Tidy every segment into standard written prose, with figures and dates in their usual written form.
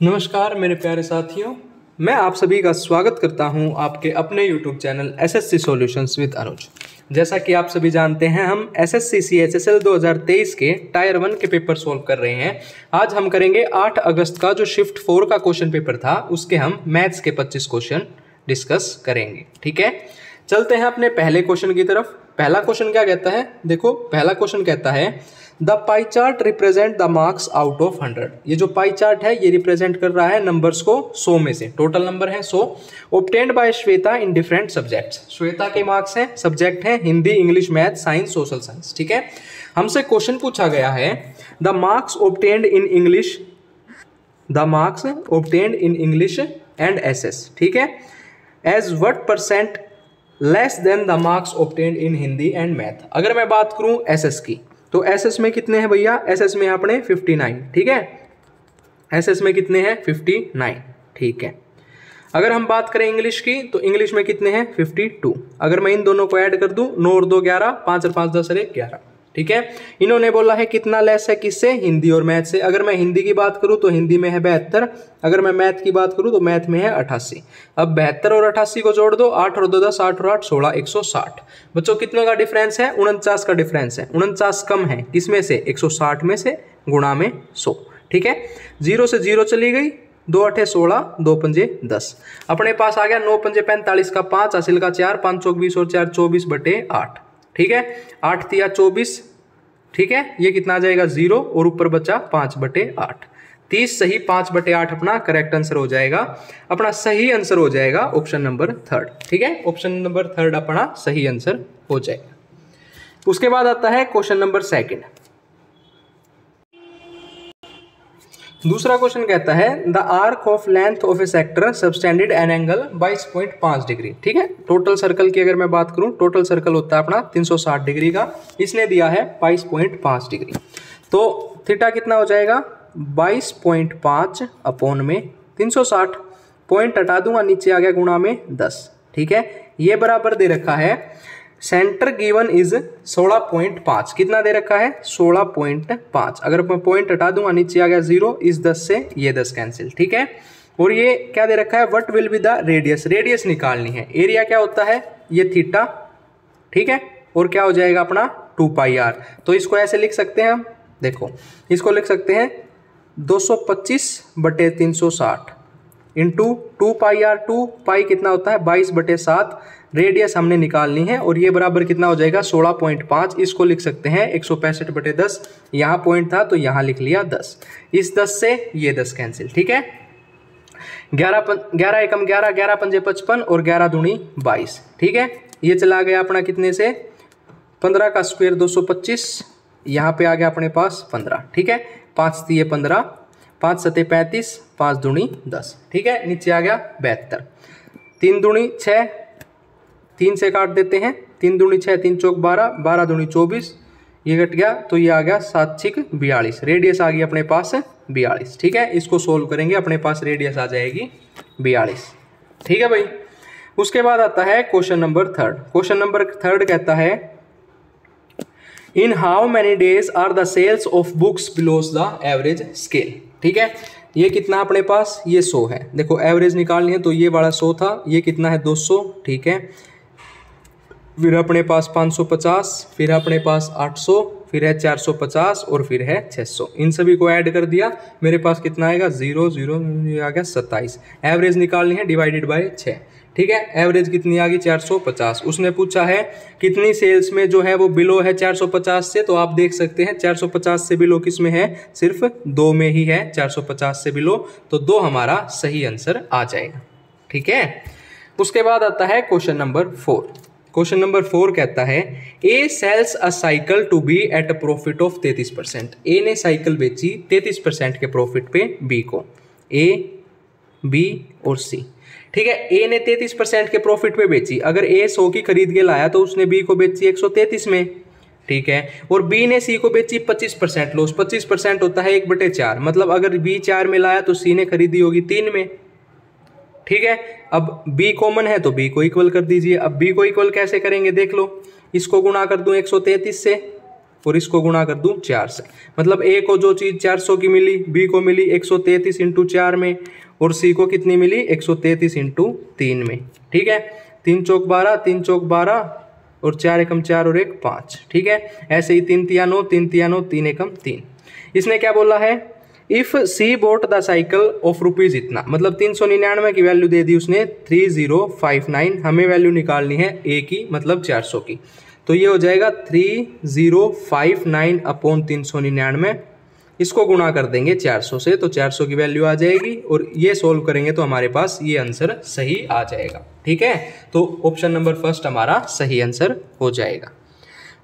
नमस्कार मेरे प्यारे साथियों, मैं आप सभी का स्वागत करता हूं आपके अपने YouTube channel SSC solutions with Anuj. जैसा कि आप सभी जानते हैं, हम एसएससी CHSL 2023 के टायर 1 के पेपर सोल्व कर रहे हैं। आज हम करेंगे 8 अगस्त का जो शिफ्ट 4 का क्वेश्चन पेपर था, उसके हम मैथ्स के 25 क्वेश्चन डिस्कस करेंगे। ठीक है, चलते हैं अपने पहले क्वेश्चन की तरफ। पहला क्वेश्चन क्या कहता है? देखो, पहला क्वेश्चन कहता है the pie chart represent the marks out of 100। ये जो पाई चार्ट है ये रिप्रेजेंट कर रहा है नंबर्स को 100 में से। टोटल नंबर है 100, obtained by Shweta in different subjects. Shweta के मार्क्स हैं, सब्जेक्ट हैं Hindi, English, math, science, social science. ठीक है, हमसे क्वेश्चन पूछा गया है the marks obtained in English, the marks obtained in English and SS. ठीक है, as what percent less than the marks obtained in Hindi and math. अगर मैं बात करूं एसएस की, तो एसएस में कितने हैं भैया? एसएस में अपने 59। ठीक है, एसएस में कितने हैं? 59। ठीक है, अगर हम बात करें इंग्लिश की, तो इंग्लिश में कितने हैं? 52। अगर मैं इन दोनों को ऐड कर दूं, 9 और 2 11, 5 और 5 10 और 1 11। ठीक है, इन्होंने बोला है कितना लेस है, किससे? हिंदी और मैथ से। अगर मैं हिंदी की बात करूं तो हिंदी में है 72, अगर मैं मैथ की बात करूं तो मैथ में है 88। अब 72 और 88 को जोड़ दो, 8 और 2 10, 8 और 8 16, 160। बच्चों कितने का डिफरेंस है? 49 का डिफरेंस है। 49 कम है किसमें से? 160 में से, गुणा में 100। ठीक है, 0 से 0 चली गई, 2 8 16, 2 पंजे 10। अपने पास आ गया 9 पंजे 45 का 5, हासिल का 4, 5 चौक 20 और 4 24 बटे 8। ठीक है, 8 तिया 24। ठीक है, ये कितना आ जाएगा? 0 और ऊपर बचा 5 बटे 8। 30 सही, 5 बटे 8 अपना करेक्ट आंसर हो जाएगा। अपना सही आंसर हो जाएगा ऑप्शन नंबर 3। ठीक है, ऑप्शन नंबर 3 अपना सही आंसर हो जाएगा। उसके बाद आता है क्वेश्चन नंबर 2। दूसरा क्वेश्चन कहता है the arc of length of A sector subtended an angle 22.5 degree. ठीक है, टोटल सर्कल की अगर मैं बात करूं, टोटल सर्कल होता है अपना 360 डिग्री का। इसने दिया है 22.5 डिग्री, तो थीटा कितना हो जाएगा? 22.5 अपॉन में 360। पॉइंट हटा दूंगा, नीचे आ गया गुणा में 10। ठीक है, ये बराबर दे रखा है सेंटर गिवन इज 16.5। कितना दे रखा है? 16.5। अगर मैं पॉइंट हटा दूंगा, नीचे आ गया 0, इस 10 से ये 10 कैंसिल। ठीक है, और ये क्या दे रखा है? What will be the radius. Radius निकालनी है। एरिया क्या होता है? ये थीटा। ठीक है, और क्या हो जाएगा अपना? 2πr। तो इसको ऐसे लिख सकते हैं हम, देखो इसको लिख सकते हैं 225 बटे 360 इंटू 2πr। 2 पाई कितना होता है? 22/7। रेडियस हमने निकालनी है और ये बराबर कितना हो जाएगा? 16.5। इसको लिख सकते हैं 165/10। यहाँ पॉइंट था तो यहाँ लिख लिया 10। इस 10 से ये 10 कैंसिल। ठीक है, 11 एकम 11, 11 पंजे 55 और 11 दूनी 22। ठीक है, ये चला गया अपना कितने से? 15 का स्क्वायर 225। यहाँ पे आ गया अपने पास 15। ठीक है, 5 तिये 15, 5 सते 35, 5 दूनी 10। ठीक है, नीचे आ गया 72। 3 दूनी 6, 3 से काट देते हैं, 3 दूनी 6, 3 चौक 12, 12 दूनी 24, ये कट गया तो ये आ गया 7 6 42। रेडियस आ गई अपने पास 42। ठीक है, इसको सोल्व करेंगे, अपने पास रेडियस आ जाएगी 42। ठीक है भाई, उसके बाद आता है क्वेश्चन नंबर 3। क्वेश्चन नंबर 3 कहता है in how many days are the sales of books below the average scale. ठीक है, ये कितना अपने पास? ये 100 है। देखो एवरेज निकालनी है तो ये वाला 100 था, ये कितना है? 200। ठीक है, फिर अपने पास 550, फिर अपने पास 800, फिर है 450 और फिर है 600। इन सभी को ऐड कर दिया, मेरे पास कितना आएगा? 0 0, ये आ गया 27। एवरेज निकालनी है डिवाइडेड बाय 6। ठीक है, एवरेज कितनी आ गई? 450। उसने पूछा है कितनी सेल्स में जो है वो बिलो है 450 से, तो आप देख सकते हैं 450 से बिलो किस में है? सिर्फ 2 में ही है 450 से बिलो, तो 2 हमारा सही आंसर आ जाएगा। ठीक है, उसके बाद आता है क्वेश्चन नंबर 4। क्वेश्चन नंबर 4 कहता है A sells a cycle to B at a profit of 33%। A ने साइकिल बेची 33% के प्रॉफिट पे बी को। ए, बी और सी। ठीक है, ए ने 33% के प्रॉफिट पे बेची। अगर ए 100 की खरीद के लाया तो उसने बी को बेची 133 में। ठीक है, और बी ने सी को बेची 25% लॉस। 25% होता है 1/4, मतलब अगर बी 4 में लाया तो सी ने खरीदी होगी 3 में। ठीक है, अब b कॉमन है तो b को इक्वल कर दीजिए। अब b को इक्वल कैसे करेंगे? देख लो, इसको गुणा कर दूं 133 से, और इसको गुणा कर दूं 4 से। मतलब ए को जो चीज़ 400 की मिली, बी को मिली 133 इंटू 4 में, और सी को कितनी मिली 133 इंटू 3 में। ठीक है, 3 चौक 12, 3 चौक 12 और 4 एकम 4 और 1 5। ठीक है, ऐसे ही 3 तिया 9, 3 तिया 9, 3 एकम 3। इसने क्या बोला है, if C bought the cycle of rupees इतना, मतलब 399 की वैल्यू दे दी उसने 3059, हमें वैल्यू निकालनी है ए की, मतलब 400 की। तो ये हो जाएगा 3059 अपॉन 399, इसको गुणा कर देंगे 400 से, तो 400 की वैल्यू आ जाएगी, और ये सोल्व करेंगे तो हमारे पास ये आंसर सही आ जाएगा। ठीक है, तो ऑप्शन नंबर फर्स्ट हमारा सही आंसर हो जाएगा।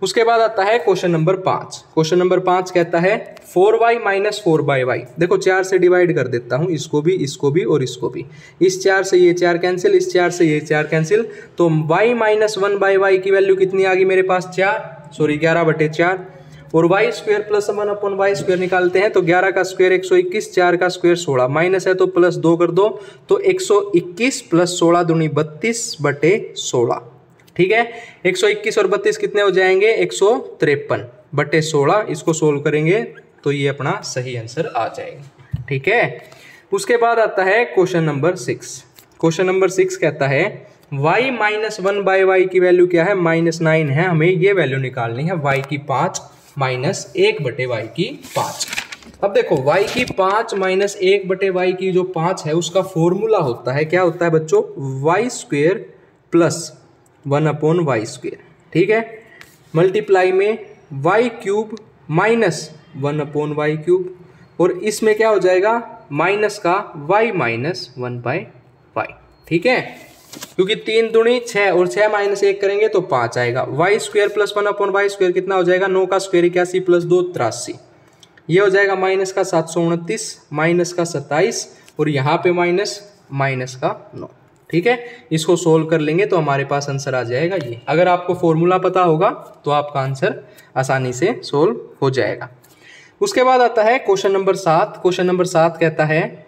उसके बाद आता है क्वेश्चन नंबर 5। क्वेश्चन नंबर 5 कहता है 4y माइनस 4/y। देखो 4 से डिवाइड कर देता हूँ, इसको भी, इसको भी और इसको भी। इस 4 से ये 4 कैंसिल, इस 4 से ये 4 कैंसिल, तो y माइनस 1/y की वैल्यू कितनी आ गई मेरे पास 11/4, और y square plus 1 upon y square निकालते हैं, तो 11 का स्क्वायर 121, 4 का स्क्वायर 16, माइनस है तो प्लस 2 कर दो, तो 121 प्लस 16 दूनी 32/16। ठीक है, 121 और 32 कितने हो जाएंगे 153/16। इसको सोल्व करेंगे तो ये अपना सही आंसर आ जाएगा। ठीक है, उसके बाद आता है क्वेश्चन नंबर 6। क्वेश्चन नंबर 6 कहता है y माइनस 1/y की वैल्यू क्या है -9 है, हमें ये वैल्यू निकालनी है y की 5 माइनस 1/y की 5। अब देखो y की 5 माइनस 1/y की जो 5 है उसका फॉर्मूला होता है, क्या होता है बच्चों, y square plus 1 upon y square. ठीक है, मल्टीप्लाई में y cube minus 1 upon y cube, और इसमें क्या हो जाएगा माइनस का y माइनस 1/y। ठीक है, क्योंकि 3 दूनी 6 और 6 माइनस 1 करेंगे तो 5 आएगा। Y square plus 1 upon y square कितना हो जाएगा, 9 का स्क्वेयर 81 प्लस 2 83, ये हो जाएगा माइनस का 729, माइनस का 27, और यहाँ पे माइनस का 9। ठीक है, इसको सोल्व कर लेंगे तो हमारे पास आंसर आ जाएगा ये। अगर आपको फॉर्मूला पता होगा तो आपका आंसर आसानी से सोल्व हो जाएगा। उसके बाद आता है क्वेश्चन नंबर 7। क्वेश्चन नंबर 7 कहता है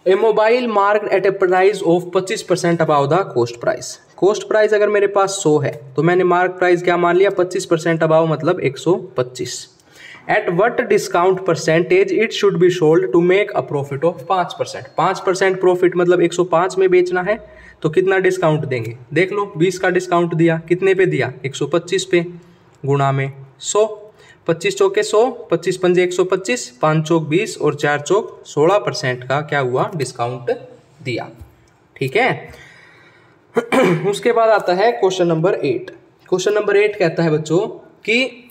A mobile marked at a price of 25% above the cost price. Cost price अगर मेरे पास 100 है तो मैंने मार्क प्राइस क्या मान लिया 25% अबाउ, मतलब 125। At what discount percentage it should be sold to make a profit of 5%। 5% profit मतलब 105 में बेचना है, तो कितना डिस्काउंट देंगे, देख लो 20 का डिस्काउंट दिया, कितने पे दिया 125 पे, गुणा में 100, 25 चौके 100, 25 पंजे 125, 5 चौक 20 और 4 चौक 16% का क्या हुआ डिस्काउंट दिया। ठीक है, उसके बाद आता है क्वेश्चन नंबर 8। क्वेश्चन नंबर 8 कहता है बच्चों कि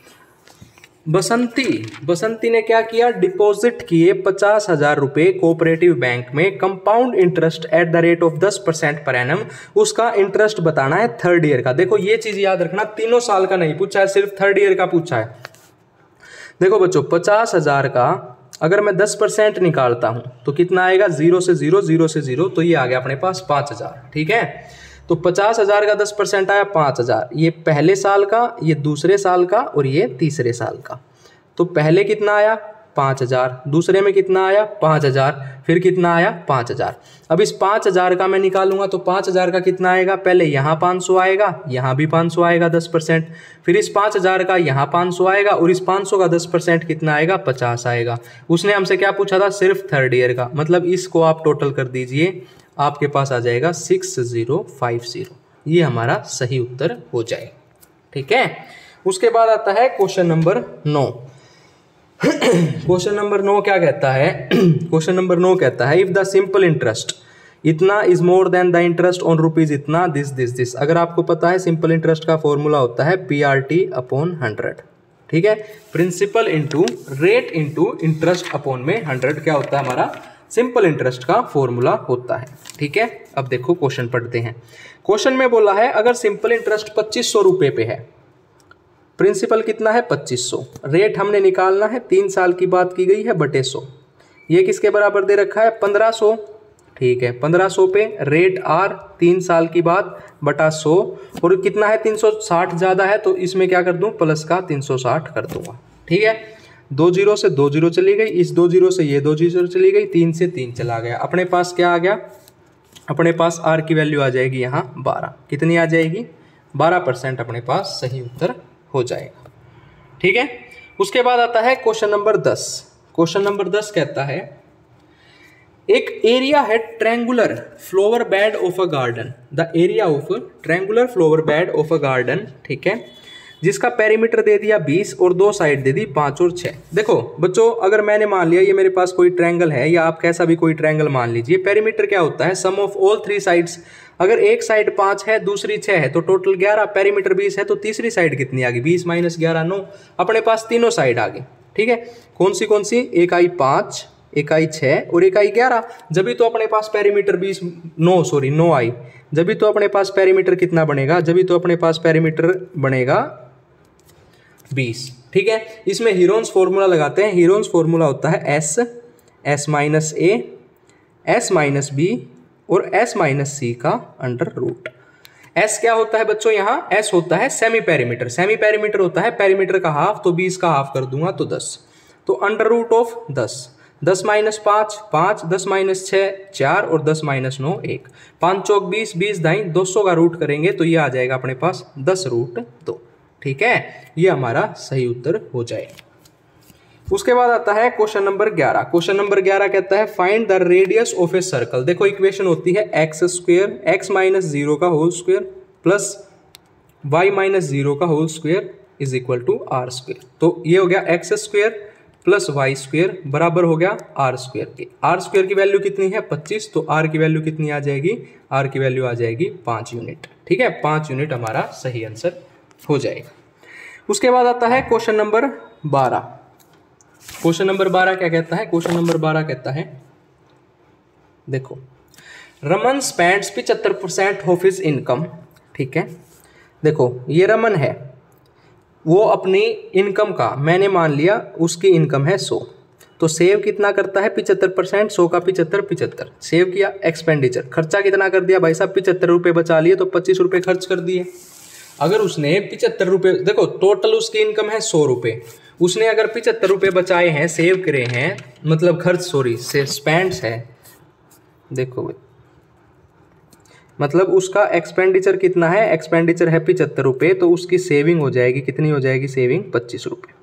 बसंती ने क्या किया, डिपॉजिट किए 50,000 रुपए कोऑपरेटिव बैंक में, compound interest at the rate of 10% per annum. उसका इंटरेस्ट बताना है 3rd ईयर का। देखो ये चीज याद रखना, 3 साल का नहीं पूछा है, सिर्फ 3rd ईयर का पूछा है। देखो बच्चों 50,000 का अगर मैं 10% निकालता हूं तो कितना आएगा, 0 से 0, 0 से 0, तो ये आ गया अपने पास 5,000। ठीक है, तो 50,000 का 10% आया 5,000, ये पहले साल का, ये दूसरे साल का और ये तीसरे साल का। तो पहले कितना आया 5,000, दूसरे में कितना आया 5,000, फिर कितना आया 5,000। अब इस 5,000 का मैं निकालूंगा तो 5,000 का कितना आएगा, पहले यहाँ 500 आएगा, यहाँ भी 500 आएगा 10%, फिर इस 5,000 का यहाँ 500 आएगा, और इस 500 का 10% कितना आएगा 50 आएगा। उसने हमसे क्या पूछा था, सिर्फ 3rd ईयर का, मतलब इसको आप टोटल कर दीजिए, आपके पास आ जाएगा 6050। ये हमारा सही उत्तर हो जाएगा। ठीक है, उसके बाद आता है क्वेश्चन नंबर 9। क्वेश्चन नंबर 9 क्या कहता है, क्वेश्चन नंबर 9 कहता है इफ द सिंपल इंटरेस्ट इतना is more than the interest on rupees इतना दिस। अगर आपको पता है सिंपल इंटरेस्ट का फॉर्मूला होता है PRT अपॉन 100। ठीक है, principal into rate into interest upon में 100 क्या होता है, हमारा सिंपल इंटरेस्ट का फॉर्मूला होता है। ठीक है, अब देखो क्वेश्चन पढ़ते हैं। क्वेश्चन में बोला है अगर सिंपल इंटरेस्ट 2500 रुपए पे है, प्रिंसिपल कितना है 2500, रेट हमने निकालना है 3 साल की बात की गई है बटे 100, ये किसके बराबर दे रखा है 1500। ठीक है, 1500 पे रेट R 3 साल की बात बटा 100, और कितना है 360 ज़्यादा है तो इसमें क्या कर दूं प्लस का 360 कर दूंगा। ठीक है, 2 0 से 2 0 चली गई, इस 2 0 से ये 2 0 चली गई, 3 से 3 चला गया, अपने पास क्या आ गया, अपने पास R की वैल्यू आ जाएगी यहाँ 12, कितनी आ जाएगी 12%, अपने पास सही उत्तर हो जाएगा। ठीक है। उसके बाद आता है क्वेश्चन नंबर 10। क्वेश्चन नंबर 10 कहता है एक एरिया है triangular flower bed of a garden, the area of triangular flower bed of a garden, ठीक है, जिसका पेरीमीटर दे दिया 20 और दो साइड दे दी 5 और 6। देखो बच्चों, अगर मैंने मान लिया ये मेरे पास कोई ट्रायंगल है, या आप कैसा भी कोई ट्रायंगल मान लीजिए, पेरीमीटर क्या होता है, सम ऑफ ऑल 3 साइड्स। अगर एक साइड 5 है, दूसरी 6 है, तो टोटल 11, पेरीमीटर 20 है, तो तीसरी साइड कितनी आ गई, 20 - 11 9। अपने पास तीनों साइड आ गई, ठीक है। कौन सी, एक आई 5, एक आई 6 और एक आई 11। जब भी तो अपने पास पेरीमीटर 9 आई, जब भी तो अपने पास पेरीमीटर कितना बनेगा, जब भी तो अपने पास पेरीमीटर बनेगा 20, ठीक है। इसमें हीरोन्स फॉर्मूला लगाते हैं। हीरोन्स फॉर्मूला होता है S - A, S - B और S - C का अंडर रूट। S क्या होता है बच्चों, यहाँ S होता है सेमी पेरीमीटर। सेमी पेरीमीटर होता है पेरीमीटर का हाफ, तो 20 का हाफ कर दूंगा तो 10, तो अंडर रूट ऑफ 10। 10 - 5 5, 10 - 6 4 और 10 - 9 1। 5 चौक 20, 20 दाई 200 का रूट करेंगे तो ये आ जाएगा अपने पास 10√2, ठीक है। ये हमारा सही उत्तर हो जाएगा। उसके बाद आता है क्वेश्चन नंबर 11। क्वेश्चन नंबर 11 कहता है find the radius of a circle. देखो इक्वेशन होती है x² x - 0 का होल स्क्वायर प्लस y - 0 का whole square is equal to r²। तो ये हो गया x² प्लस y² बराबर हो गया r² के। r² की वैल्यू कितनी है 25, तो r की वैल्यू कितनी आ जाएगी, r की वैल्यू आ जाएगी 5 यूनिट, ठीक है। 5 यूनिट हमारा सही आंसर हो जाएगा। उसके बाद आता है क्वेश्चन नंबर 12। क्वेश्चन नंबर 12 क्या कहता है, क्वेश्चन नंबर 12 कहता है देखो Raman spends 75% of his income, ठीक है। देखो ये रमन है, वो अपनी इनकम का, मैंने मान लिया उसकी इनकम है 100, तो सेव कितना करता है 75%, 100 का 75 सेव किया। एक्सपेंडिचर खर्चा कितना कर दिया भाई साहब, 75 रुपये बचा लिए, तो 25 रुपये खर्च कर दिए। अगर उसने 75 रुपये, देखो टोटल उसकी इनकम है 100 रुपये, उसने अगर 75 रुपये बचाए हैं, सेव करे हैं, मतलब खर्च से स्पेंड्स है, देखो भाई मतलब उसका एक्सपेंडिचर कितना है, एक्सपेंडिचर है 75 रुपये, तो उसकी सेविंग हो जाएगी, कितनी हो जाएगी सेविंग 25 रुपये।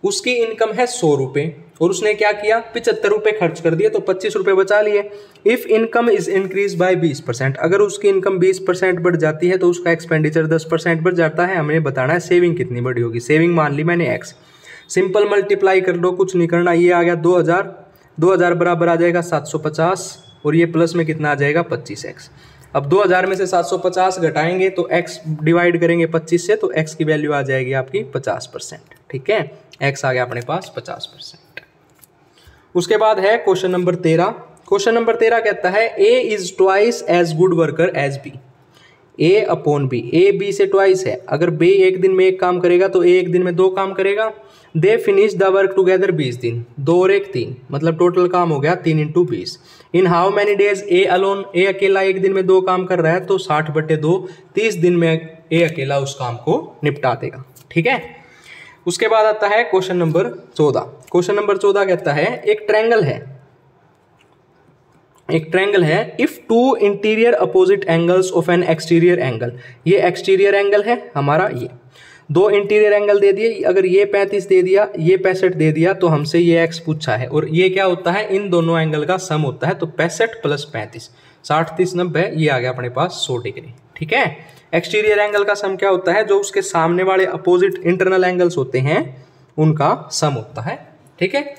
उसकी इनकम है 100 रुपये और उसने क्या किया 75 रुपये खर्च कर दिए, तो 25 रुपये बचा लिए। If income is increase by 20%, अगर उसकी इनकम 20% बढ़ जाती है तो उसका एक्सपेंडिचर 10% बढ़ जाता है। हमें बताना है सेविंग कितनी बढ़ी होगी। सेविंग मान ली मैंने x, सिंपल मल्टीप्लाई कर लो, कुछ नहीं करना। ये आ गया 2000 बराबर आ जाएगा 750 और ये प्लस में कितना आ जाएगा 25x। अब 2000 में से 750 घटाएंगे तो x डिवाइड करेंगे 25 से, तो x की वैल्यू आ जाएगी आपकी 50%, ठीक है। x आ गया अपने पास 50%। उसके बाद है क्वेश्चन नंबर 13। क्वेश्चन नंबर 13 कहता है a is twice as good worker as b, a upon b, a b से ट्वाइस है। अगर b एक दिन में एक काम करेगा तो a एक दिन में 2 काम करेगा। They finish the work together 20 दिन, 2 और 1 3, मतलब टोटल काम हो गया 3 × 20। In how many days A alone, A अकेला एक दिन में 2 काम कर रहा है, तो 60/2 30 दिन में ए अकेला उस काम को निपटा देगा, ठीक है। उसके बाद आता है क्वेश्चन नंबर 14। क्वेश्चन नंबर 14 कहता है एक ट्रायंगल है if 2 interior opposite angles of N exterior angle. ये एक्सटीरियर एंगल है हमारा, ये 2 इंटीरियर एंगल दे दिए। अगर ये 35 दे दिया, ये 65 दे दिया, तो हमसे ये x पूछा है, और ये क्या होता है इन दोनों एंगल का सम होता है, तो 65 + 35 60 30 90, ये आ गया अपने पास 100 डिग्री, ठीक है। एक्सटीरियर एंगल का सम क्या होता है, जो उसके सामने वाले अपोजिट इंटरनल एंगल्स होते हैं उनका सम होता है, ठीक है।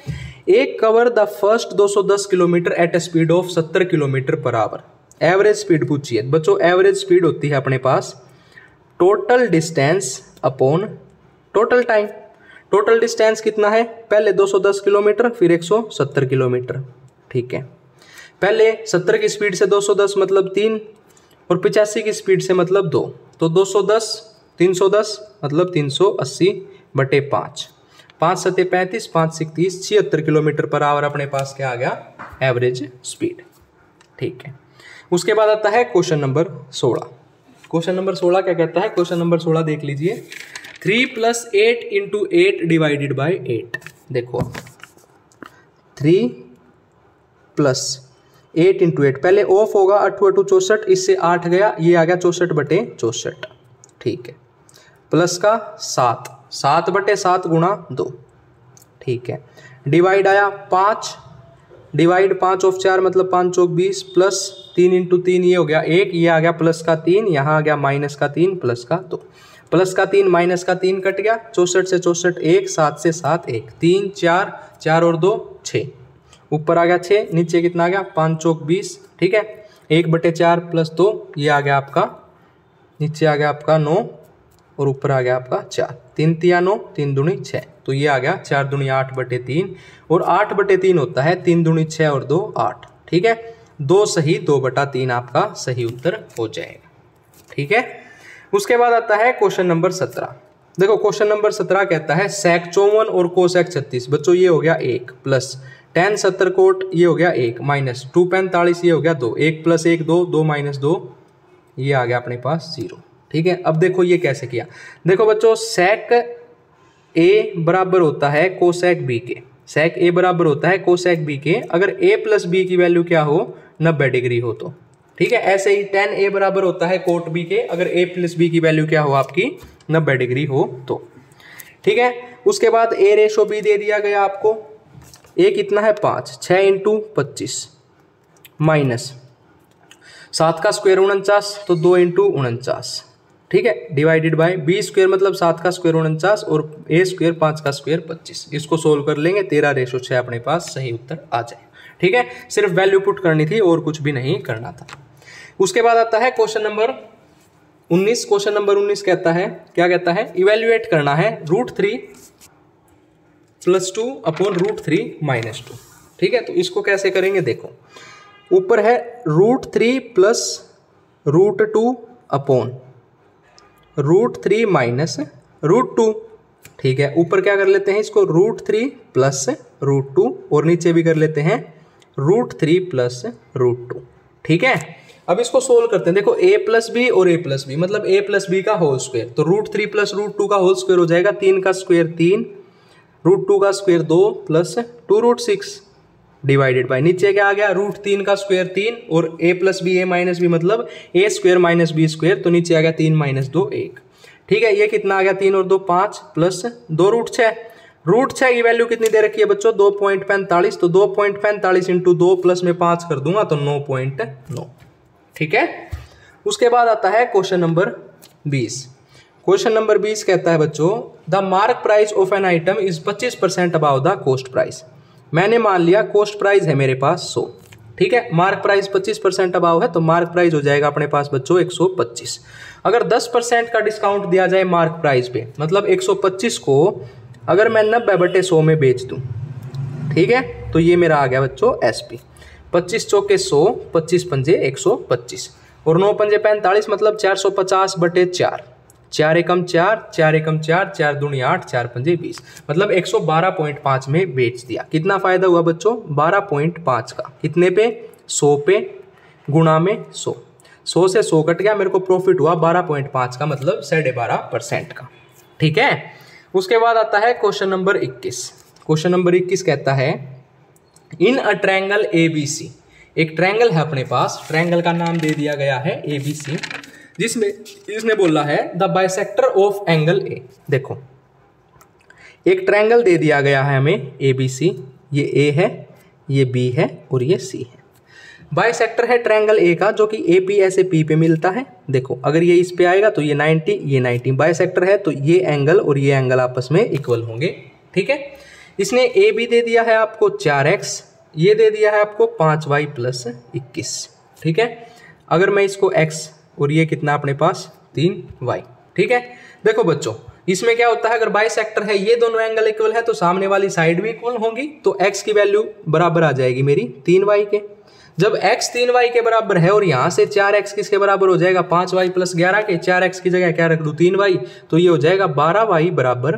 एक cover the first 210 kilometre at a speed of 70 km/h। Average speed पूछिए बच्चों। एवरेज स्पीड होती है अपने पास total distance upon total time. Total distance कितना है, पहले 210 किलोमीटर फिर 170 किलोमीटर, ठीक है। पहले 70 की स्पीड से 210 मतलब 3 और 85 की स्पीड से मतलब 2, तो 210 310 मतलब 380/5, 5 × 7 = 35, 5 × 6 = 30, 76 km/h अपने पास क्या आ गया एवरेज स्पीड, ठीक है। उसके बाद आता है क्वेश्चन नंबर 16। क्वेश्चन नंबर 16 क्या कहता है, क्वेश्चन नंबर 16 देख लीजिए। 3 + 8 × 8 / 8। देखो 3 + 8 × 8, पहले ऑफ होगा 8 × 8 = 64, इससे 8 गया, ये आ गया 64/64, ठीक है। प्लस का 7, 7/7 गुणा 2, ठीक है। डिवाइड आया 5, डिवाइड 5 ऑफ 4 मतलब 5 चौक 20 प्लस 3 इंटू 3 ये हो गया 1, ये आ गया प्लस का 3, यहाँ आ गया माइनस का 3 प्लस का 2, प्लस का 3 माइनस का 3 कट गया, 64 से 64 1, 7 से 7 1, 3 4, 4 और 2 6, ऊपर आ गया 6, नीचे कितना आ गया 5 चौक 20, ठीक है। 1/4 प्लस 2 ये आ गया आपका, नीचे आ गया आपका 9 और ऊपर आ गया आपका 4, 3 तिया 9, 3 दूनी 6, तो ये आ गया 4 दूनी 8/3 और 8/3 होता है 3 दूनी 6 और 2 8, ठीक है। 2 सही 2/3 आपका सही उत्तर हो जाएगा, ठीक है। उसके बाद आता है क्वेश्चन नंबर 17। देखो क्वेश्चन नंबर 17 कहता है sec 54 और cosec 36, बच्चों ये हो गया 1 प्लस tan 70 कोट ये हो गया 1 माइनस 2 45 ये हो गया 2, 1 प्लस 1 2, 2 माइनस 2 ये आ गया अपने पास 0, ठीक है। अब देखो ये कैसे किया, देखो बच्चों sec a बराबर होता है कोसेक b के, sec a बराबर होता है कोसेक b के अगर a प्लस b की वैल्यू क्या हो 90 डिग्री हो तो, ठीक है। ऐसे ही tan a बराबर होता है कोट b के अगर a प्लस b की वैल्यू क्या हो आपकी 90 डिग्री हो तो, ठीक है। उसके बाद a रेशो b दे दिया गया आपको, a कितना है 5, 6 इंटू 25 माइनस 7 का स्क्वायर 49 तो 2 इंटू 49, ठीक है, डिवाइडेड बाय b स्क्वायर मतलब 7 का स्क्वायर 49 और a स्क्वायर 5 का स्क्वायर 25, इसको सोल्व कर लेंगे 13/6 अपने पास सही उत्तर आ जाए, ठीक है। सिर्फ वैल्यू पुट करनी थी और कुछ भी नहीं करना था। उसके बाद आता है क्वेश्चन नंबर 19। क्वेश्चन नंबर 19 कहता है, क्या कहता है, इवेल्युएट करना है √3 + 2 अपॉन √3 - 2, ठीक है। तो इसको कैसे करेंगे, देखो ऊपर है √3 + √2 अपॉन √3 - √2, ठीक है। ऊपर क्या कर लेते हैं इसको √3 + √2 और नीचे भी कर लेते हैं √3 + √2, ठीक है। अब इसको सोल्व करते हैं, देखो a + b और a + b मतलब a + b का होल स्क्वायर, तो √3 + √2 का होल स्क्वायर हो जाएगा 3 का स्क्वायर 3, √2 का स्क्वायर 2 प्लस 2√6 डिवाइडेड बाय नीचे क्या आ गया √3 का स्क्वायर 3 और a + b a - b मतलब a स्क्वायर - b स्क्वायर, तो नीचे आ गया 3 - 2 1, ठीक है। ये कितना आ गया 3 और 2 5 प्लस 2√6, √6 की वैल्यू कितनी दे रखी है बच्चों 2.45, तो 2.45 इंटू 2 प्लस में 5 कर दूंगा तो 9.9, ठीक है। उसके बाद आता है क्वेश्चन नंबर 20। क्वेश्चन नंबर 20 कहता है बच्चों the mark price of an item is 25% above the cost price. मैंने मान लिया कॉस्ट प्राइस है मेरे पास 100, ठीक है। मार्क प्राइस 25% अबाव है तो मार्क प्राइस हो जाएगा अपने पास बच्चों 125। अगर 10% का डिस्काउंट दिया जाए मार्क प्राइस पे मतलब 125 को अगर मैं 90/100 में बेच दूं, ठीक है, तो ये मेरा आ गया बच्चों SP। 25 चौके 100, 25 पंजे 125 और 9 पंजे 45 मतलब 450/4, 4 एकम 4, 4 एकम 4, 4 दूनी 8, 4 पंजे 20 मतलब 112.5 में बेच दिया। कितना फायदा हुआ बच्चों 12.5 का, कितने पे 100 पे गुणा में 100, 100 से 100 कट गया, मेरे को प्रॉफिट हुआ 12.5 का मतलब 12.5% का, ठीक है। उसके बाद आता है क्वेश्चन नंबर 21। क्वेश्चन नंबर 21 कहता है इन अ ट्रायंगल ABC, एक ट्रायंगल है अपने पास, ट्रायंगल का नाम दे दिया गया है ABC, जिसमें इसने बोला है the bisector of angle A। देखो एक ट्रायंगल दे दिया गया है हमें ABC, ये A है, ये B है और ये C है। बाइसेक्टर है ट्रायंगल A का जो कि AP ऐसे P पे मिलता है। देखो अगर ये इस पे आएगा तो ये 90, ये 90, बाइसेक्टर है तो ये एंगल और ये एंगल आपस में इक्वल होंगे, ठीक है। इसने AB दे दिया है आपको 4x, ये दे दिया है आपको 5y + 21, ठीक है। अगर मैं इसको x और ये कितना अपने पास 3y, ठीक है। देखो बच्चों इसमें क्या होता है अगर बाइसेक्टर है ये दोनों एंगल इक्वल है तो सामने वाली साइड भी इक्वल होंगी, तो x की वैल्यू बराबर आ जाएगी मेरी 3y के। जब x 3y के बराबर है और यहाँ से 4x किसके बराबर हो जाएगा 5y + 11 के, 4x की जगह क्या रख दूँ 3y, तो ये हो जाएगा 12y बराबर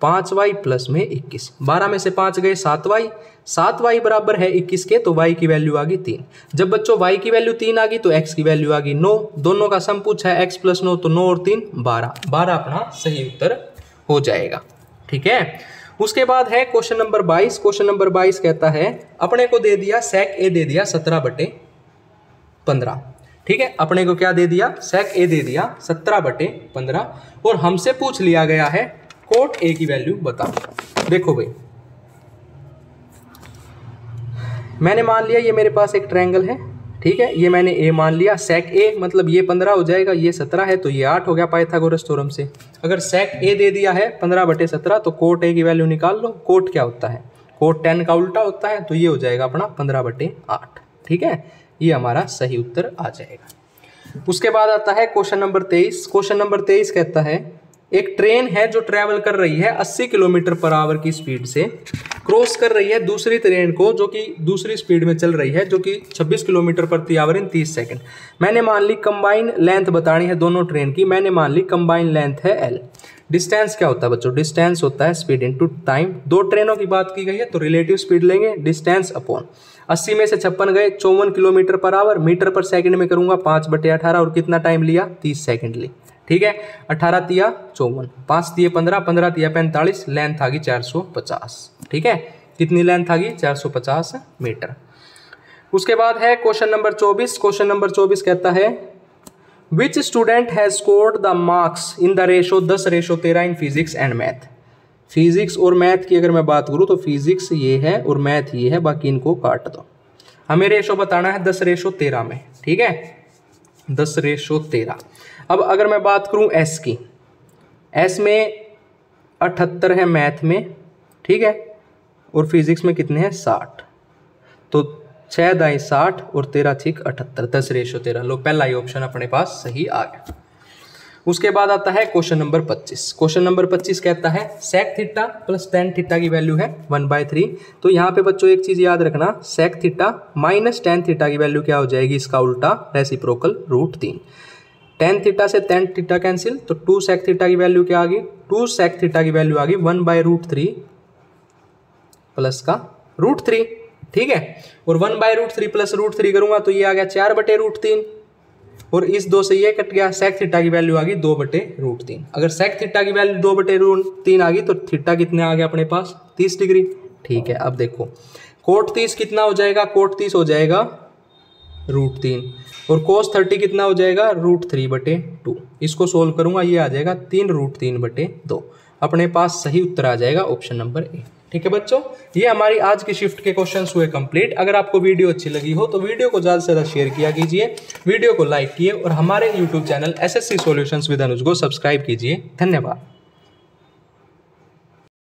5y + 21, 12 में से 5 गए 7y, 7y बराबर है 21 के, तो y की वैल्यू आ गई 3। जब बच्चों y की वैल्यू 3 आ गई तो x की वैल्यू आ गई 9, दोनों का सम पूछा है x + 9 तो 9 और 3 12, 12 अपना सही उत्तर हो जाएगा, ठीक है। उसके बाद है क्वेश्चन नंबर 22। क्वेश्चन नंबर 22 कहता है अपने को दे दिया sec A दे दिया 17/15, ठीक है। अपने को क्या दे दिया sec A दे दिया 17/15 और हमसे पूछ लिया गया है कोट ए की वैल्यू बताओ। देखो भाई, मैंने मान लिया ये मेरे पास एक ट्रायंगल है, ठीक है, ये मैंने ए मान लिया। सेक ए मतलब ये 15 हो जाएगा, ये 17 है तो ये 8 हो गया पाइथागोरस थ्योरम से। अगर सेक ए दे दिया है 15/17 तो कोट ए की वैल्यू निकाल लो। कोट क्या होता है? कोट tan का उल्टा होता है, तो ये हो जाएगा अपना 15/8। ठीक है, ये हमारा सही उत्तर आ जाएगा। उसके बाद आता है क्वेश्चन नंबर 23। क्वेश्चन नंबर 23 कहता है एक ट्रेन है जो ट्रैवल कर रही है 80 किलोमीटर/आवर की स्पीड से, क्रॉस कर रही है दूसरी ट्रेन को जो कि दूसरी स्पीड में चल रही है, जो कि 26 किलोमीटर/आवर इन 30 सेकंड। मैंने मान ली कंबाइन लेंथ बतानी है दोनों ट्रेन की, मैंने मान ली कंबाइन लेंथ है l। डिस्टेंस क्या होता है बच्चों? डिस्टेंस होता है स्पीड इनटू टाइम। दो ट्रेनों की बात की गई है तो रिलेटिव स्पीड लेंगे, डिस्टेंस अपॉन 80 में से 56 गए, 54 किलोमीटर/आवर। मीटर पर सेकंड में करूंगा 5/18 और कितना टाइम लिया? 30 सेकंड ली। ठीक है, 18 तिया 54, 5 तिया 15, 15 तिया 45, लेंथ आ गई 450। ठीक है, कितनी लेंथ आ गई? 450 मीटर। उसके बाद है क्वेश्चन नंबर 24। क्वेश्चन नंबर 24 कहता है which student has scored the marks in the ratio 10:13 in physics and math. Physics और मैथ की अगर मैं बात करूं तो फिजिक्स ये है और मैथ ये है, बाकी इनको काट दो। हमें रेशो बताना है 10:13 में। ठीक है, 10:13। अब अगर मैं बात करूं एस की, एस में 78 है मैथ में, ठीक है, और फिजिक्स में कितने हैं? 60। तो 6 दाई 60 और 13 छिक 78, 10:13। लो, पहला ही ऑप्शन अपने पास सही आ गया। उसके बाद आता है क्वेश्चन नंबर 25। क्वेश्चन नंबर 25 कहता है sec theta plus tan theta की वैल्यू है 1/3। तो यहाँ पे बच्चों एक चीज याद रखना, sec theta minus tan theta की वैल्यू क्या हो जाएगी? इसका उल्टा, रेसिप्रोकल √3। टेन थीटा से टेन थीटा कैंसिल, तो 2 सेक थीटा की वैल्यू क्या आ गई? 2 सेक थीटा की वैल्यू आ गई 1/√3 प्लस का √3। ठीक है, और 1/√3 प्लस √3 करूंगा तो ये आ गया 4/√3, और इस 2 से ये कट गया, सेक थीटा की वैल्यू आ गई 2/√3। अगर सेक थीटा की वैल्यू 2/√3 आ गई तो थीटा कितने आ गया अपने पास? 30 डिग्री। ठीक है, अब देखो कोट 30 कितना हो जाएगा? कोट 30 हो जाएगा √3, और कोस 30 कितना हो जाएगा? √3/2। इसको सोल्व करूंगा, ये आ जाएगा 3√3/2। अपने पास सही उत्तर आ जाएगा ऑप्शन नंबर ए। ठीक है बच्चों, ये हमारी आज की शिफ्ट के क्वेश्चंस हुए कंप्लीट। अगर आपको वीडियो अच्छी लगी हो तो वीडियो को ज़्यादा से ज़्यादा शेयर किया कीजिए, वीडियो को लाइक किए और हमारे YouTube channel SSC solutions with Anuj को सब्सक्राइब कीजिए। धन्यवाद।